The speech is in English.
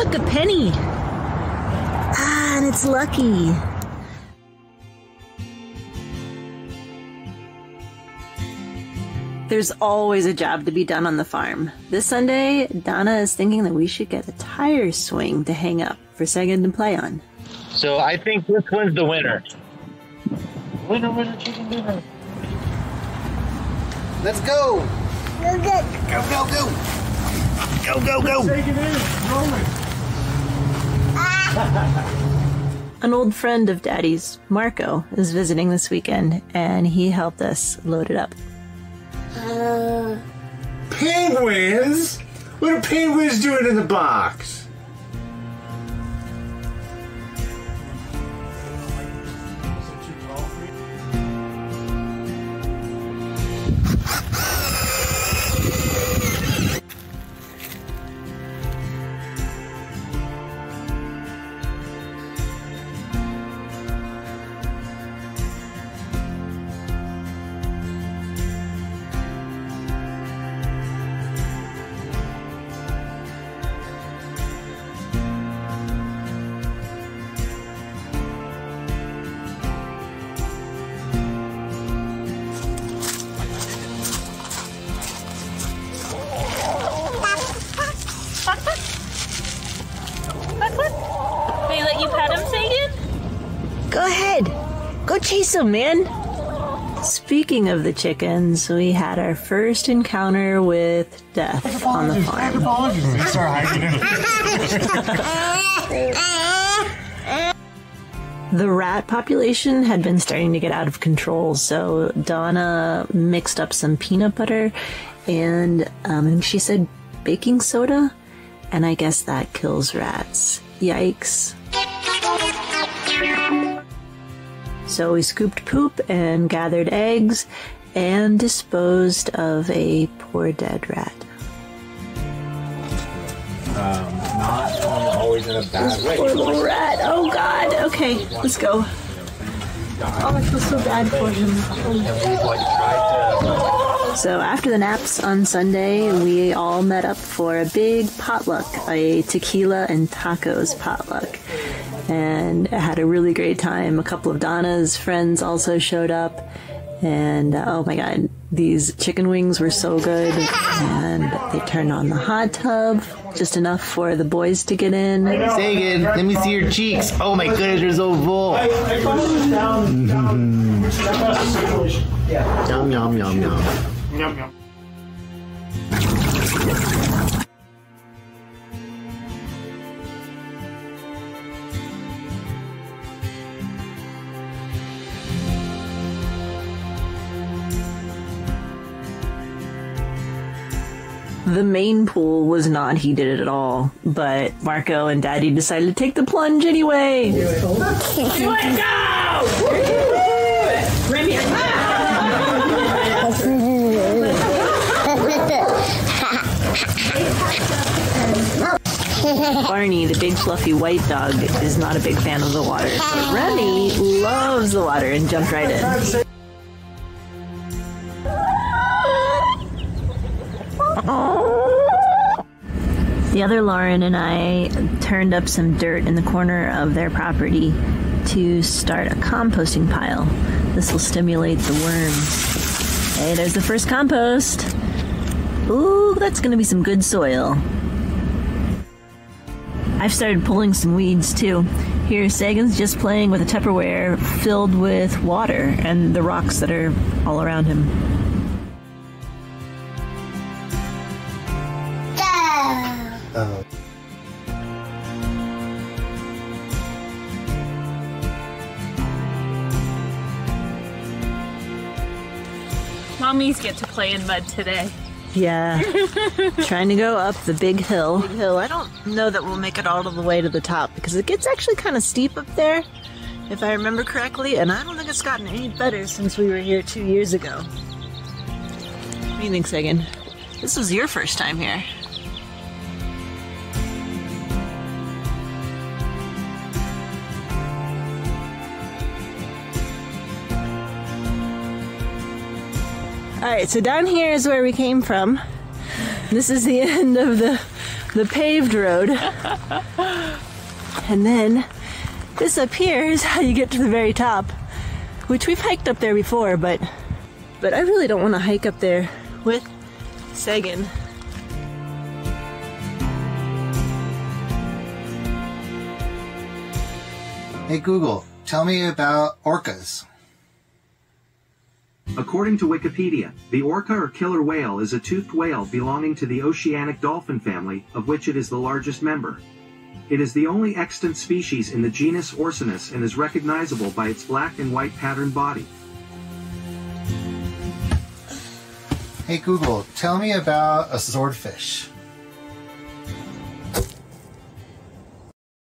look, a penny. Ah, and it's lucky. There's always a job to be done on the farm. This Sunday, Donna is thinking that we should get a tire swing to hang up for Sagan to play on. So I think this one's the winner. Winner, winner, chicken dinner. Let's go. Go, go. Go, go, go. Go, go, go. Take it in. Roll it. An old friend of Daddy's, Marco, is visiting this weekend, and he helped us load it up. Penguins? What are penguins doing in the box? They let you pet him, Sagan? Go ahead. Go chase them, man. Speaking of the chickens, we had our first encounter with death on the farm. The rat population had been starting to get out of control, so Donna mixed up some peanut butter and she said baking soda, and I guess that kills rats. Yikes. So we scooped poop and gathered eggs and disposed of a poor dead rat. Not always in a bad way. Poor little rat. Oh God. Okay, let's go. Oh, I feel so bad for him. So after the naps on Sunday, we all met up for a big potluck, a tequila and tacos potluck. And I had a really great time. A couple of Donna's friends also showed up. And oh my God, these chicken wings were so good. And they turned on the hot tub, just enough for the boys to get in. Sagan, let me see your cheeks. Oh my goodness, you're so full. Yum, yum, yum, yum. Yum, yum. The main pool was not heated at all, but Marco and Daddy decided to take the plunge anyway. Let's go! Remy, Barney, the big fluffy white dog, is not a big fan of the water, but Remy loves the water and jumped right in. The other Lauren and I turned up some dirt in the corner of their property to start a composting pile. This will stimulate the worms. Hey, there's the first compost. Ooh, that's gonna be some good soil. I've started pulling some weeds too. Here, Sagan's just playing with a Tupperware filled with water and the rocks that are all around him. Oh. Mommies get to play in mud today. Yeah, trying to go up the big hill. I don't know that we'll make it all the way to the top because it gets actually kind of steep up there, if I remember correctly, and I don't think it's gotten any better since we were here 2 years ago. What do you think, Sagan? This was your first time here. Alright, so down here is where we came from. This is the end of the the paved road. And then this up here is how you get to the very top, which we've hiked up there before, but I really don't want to hike up there with Sagan. Hey Google, tell me about orcas. According to Wikipedia, the orca or killer whale is a toothed whale belonging to the oceanic dolphin family, of which it is the largest member. It is the only extant species in the genus Orcinus and is recognizable by its black and white patterned body. Hey Google, tell me about a swordfish.